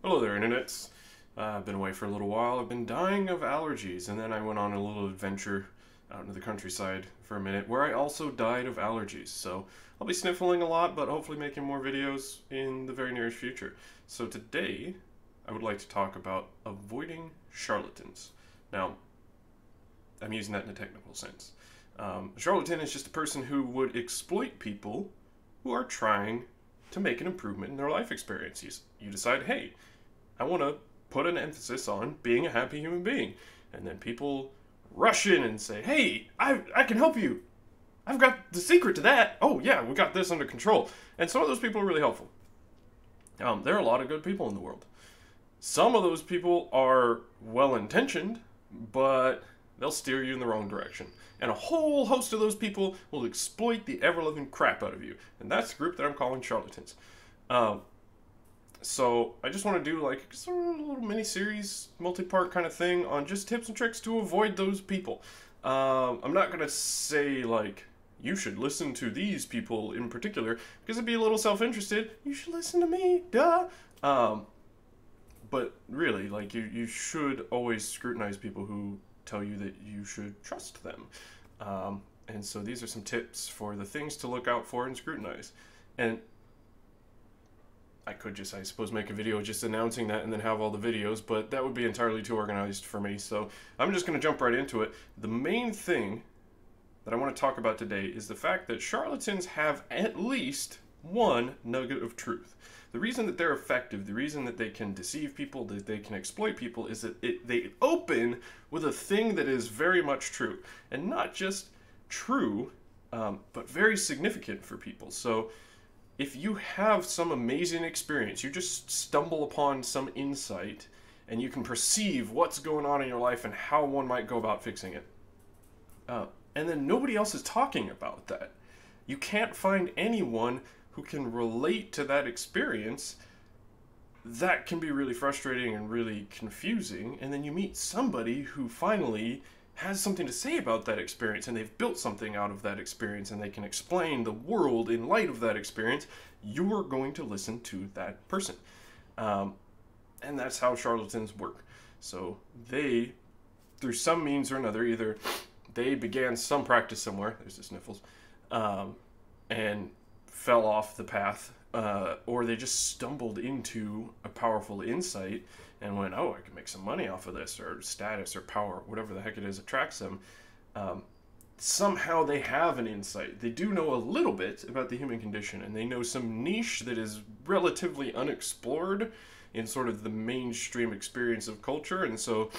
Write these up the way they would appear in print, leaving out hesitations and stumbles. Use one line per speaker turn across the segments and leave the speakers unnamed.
Hello there, internets. I've been away for a little while. I've been dying of allergies, and then I went on a little adventure out into the countryside for a minute where I also died of allergies. So I'll be sniffling a lot, but hopefully making more videos in the very nearest future. So today, I would like to talk about avoiding charlatans. Now, I'm using that in a technical sense. A charlatan is just a person who would exploit people who are trying to make an improvement in their life experiences. You decide, hey, I want to put an emphasis on being a happy human being. And then people rush in and say, hey, I can help you. I've got the secret to that. Oh yeah, we got this under control. And some of those people are really helpful. There are a lot of good people in the world. Some of those people are well-intentioned, but they'll steer you in the wrong direction. And a whole host of those people will exploit the ever-living crap out of you. And that's the group that I'm calling charlatans. So I just want to do like sort of a little mini-series, multi-part kind of thing on just tips and tricks to avoid those people. I'm not going to say like, you should listen to these people in particular, because it'd be a little self-interested. You should listen to me, duh! But really, like, you should always scrutinize people who tell you that you should trust them. And so these are some tips for the things to look out for and scrutinize. And I could just, I suppose, make a video just announcing that and then have all the videos, but that would be entirely too organized for me. So I'm just going to jump right into it. The main thing that I want to talk about today is the fact that charlatans have at least one nugget of truth. The reason that they're effective, the reason that they can deceive people, that they can exploit people, is that they open with a thing that is very much true. And not just true, but very significant for people. So if you have some amazing experience, you just stumble upon some insight, and you can perceive what's going on in your life and how one might go about fixing it. And then nobody else is talking about that. You can't find anyone who can relate to that experience. That can be really frustrating and really confusing. And then you meet somebody who finally has something to say about that experience, and they've built something out of that experience, and they can explain the world in light of that experience. You're going to listen to that person. And that's how charlatans work. So they, through some means or another, either they began some practice somewhere, there's the sniffles, and fell off the path, or they just stumbled into a powerful insight and went, oh, I can make some money off of this, or status or power, whatever the heck it is attracts them. Somehow they have an insight. They do know a little bit about the human condition, and they know some niche that is relatively unexplored in sort of the mainstream experience of culture, and so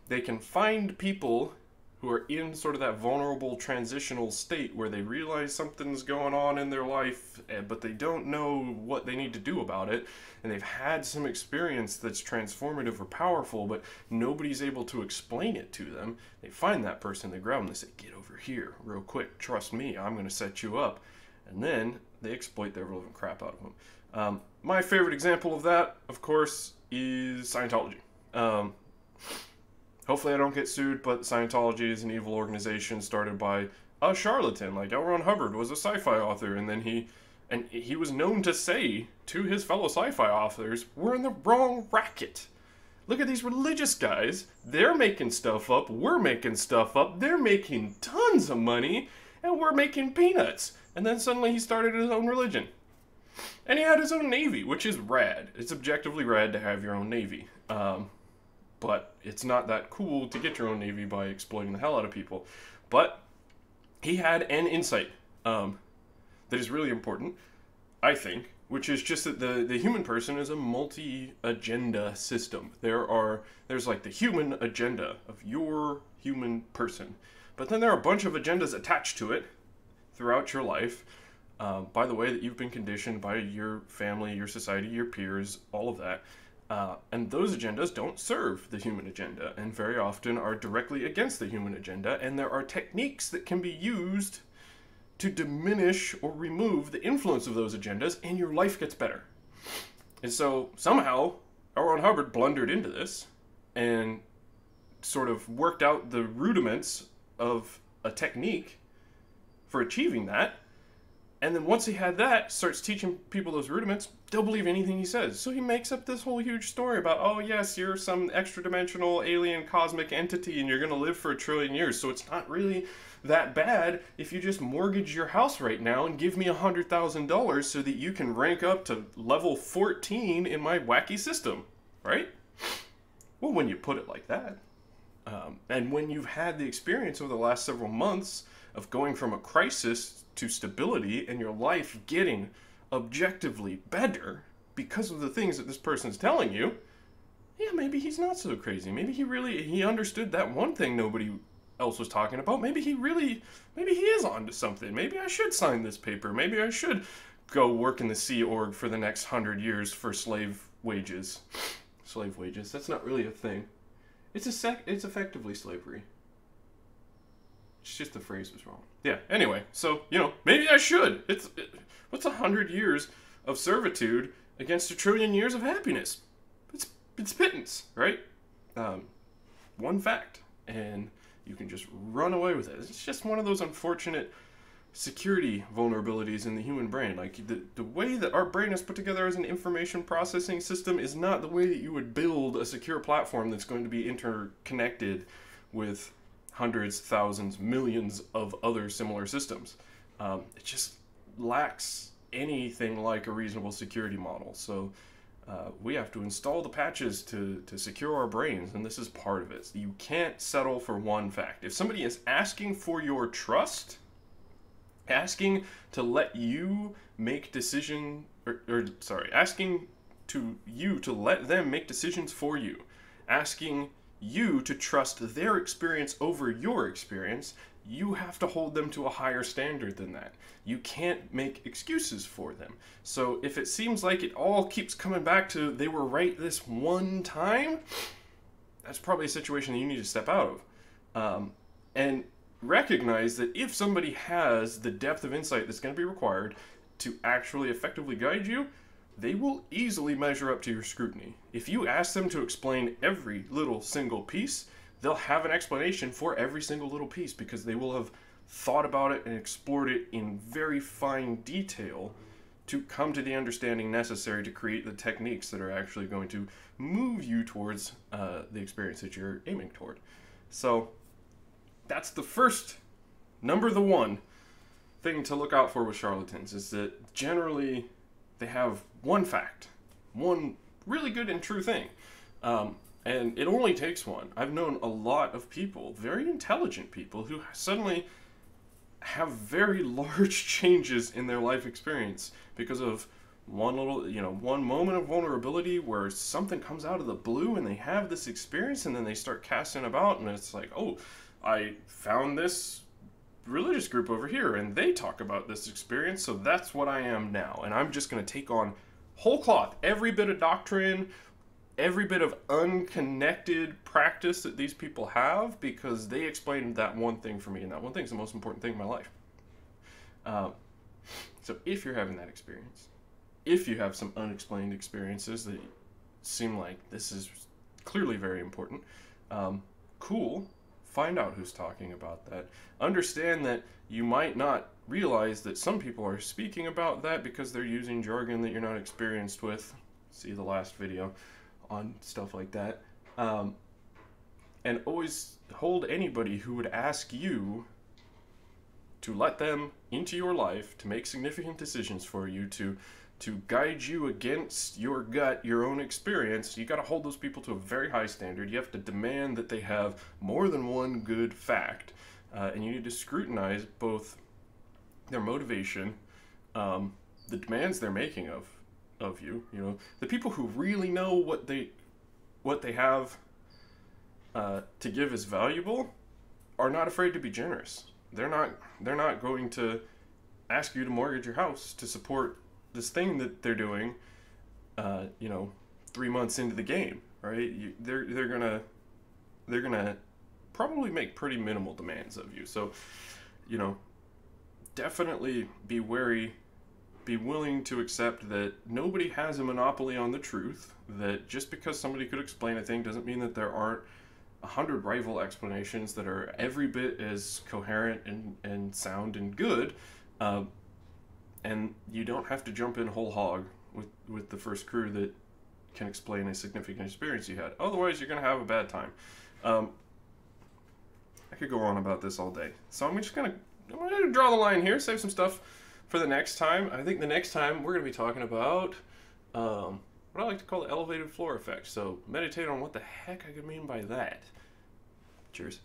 they can find people who are in sort of that vulnerable transitional state where they realize something's going on in their life, but they don't know what they need to do about it, and they've had some experience that's transformative or powerful, but nobody's able to explain it to them. They find that person, they grab them, they say, get over here real quick, trust me, I'm going to set you up. And then they exploit the relevant crap out of them. My favorite example of that, of course, is Scientology. Hopefully I don't get sued, but Scientology is an evil organization started by a charlatan. Like L. Ron Hubbard was a sci-fi author, and then he was known to say to his fellow sci-fi authors, we're in the wrong racket. Look at these religious guys. They're making stuff up. We're making stuff up. They're making tons of money, and we're making peanuts. And then suddenly he started his own religion. And he had his own navy, which is rad. It's objectively rad to have your own navy. But it's not that cool to get your own navy by exploiting the hell out of people. But he had an insight that is really important, I think, which is just that the human person is a multi-agenda system. There's like the human agenda of your human person. But then there are a bunch of agendas attached to it throughout your life, by the way that you've been conditioned by your family, your society, your peers, all of that. And those agendas don't serve the human agenda, and very often are directly against the human agenda, and there are techniques that can be used to diminish or remove the influence of those agendas, and your life gets better. And so somehow L. Ron Hubbard blundered into this and sort of worked out the rudiments of a technique for achieving that, And then once he had that, starts teaching people those rudiments, they'll believe anything he says. So he makes up this whole huge story about, oh yes, you're some extra-dimensional alien cosmic entity and you're going to live for 1 trillion years. So it's not really that bad if you just mortgage your house right now and give me $100,000 so that you can rank up to level 14 in my wacky system, right? Well, when you put it like that, and when you've had the experience over the last several months of going from a crisis to stability and your life getting objectively better because of the things that this person's telling you, yeah, maybe he's not so crazy. Maybe he understood that one thing nobody else was talking about. Maybe he is onto something. Maybe I should sign this paper. Maybe I should go work in the Sea Org for the next 100 years for slave wages. Slave wages, that's not really a thing. It's effectively slavery. It's just the phrase was wrong. Yeah, anyway, so, maybe I should. What's 100 years of servitude against 1 trillion years of happiness? It's pittance, right? One fact, and you can just run away with it. It's just one of those unfortunate security vulnerabilities in the human brain. Like, the way that our brain is put together as an information processing system is not the way that you would build a secure platform that's going to be interconnected with hundreds, thousands, millions of other similar systems. It just lacks anything like a reasonable security model. So we have to install the patches to secure our brains, and this is part of it. You can't settle for one fact. If somebody is asking for your trust, asking to let you make decision, asking to you to let them make decisions for you, asking you to trust their experience over your experience, you have to hold them to a higher standard than that. You can't make excuses for them. So if it seems like it all keeps coming back to they were right this one time, that's probably a situation that you need to step out of. And recognize that if somebody has the depth of insight that's going to be required to actually effectively guide you, they will easily measure up to your scrutiny. If you ask them to explain every little single piece, they'll have an explanation for every single little piece because they will have thought about it and explored it in very fine detail to come to the understanding necessary to create the techniques that are actually going to move you towards the experience that you're aiming toward. So that's the first, the one thing to look out for with charlatans, is that generally they have one fact, one really good and true thing. And it only takes one. I've known a lot of people, very intelligent people, who suddenly have very large changes in their life experience because of one moment of vulnerability where something comes out of the blue and they have this experience, and then they start casting about, and it's like, oh, I found this religious group over here and they talk about this experience, so that's what I am now, and I'm just going to take on whole cloth every bit of doctrine, every bit of unconnected practice that these people have, because they explained that one thing for me, and that one thing is the most important thing in my life. So if you're having that experience, if you have some unexplained experiences that seem like this is clearly very important, cool. Find out who's talking about that. Understand that you might not realize that some people are speaking about that because they're using jargon that you're not experienced with. See the last video on stuff like that. And always hold anybody who would ask you to let them into your life, to make significant decisions for you, to guide you against your gut, your own experience. You got to hold those people to a very high standard. You have to demand that they have more than one good fact, and you need to scrutinize both their motivation, the demands they're making of you. The people who really know what they have to give is valuable are not afraid to be generous. They're not going to ask you to mortgage your house to support this thing that they're doing, 3 months into the game, right? They're gonna probably make pretty minimal demands of you. So, definitely be wary, be willing to accept that nobody has a monopoly on the truth, that just because somebody could explain a thing doesn't mean that there aren't 100 rival explanations that are every bit as coherent and sound and good. And you don't have to jump in whole hog with the first crew that can explain a significant experience you had. Otherwise, you're going to have a bad time. I could go on about this all day. So I'm going to draw the line here, save some stuff for the next time. I think the next time we're going to be talking about what I like to call the elevated floor effect. So meditate on what the heck I could mean by that. Cheers.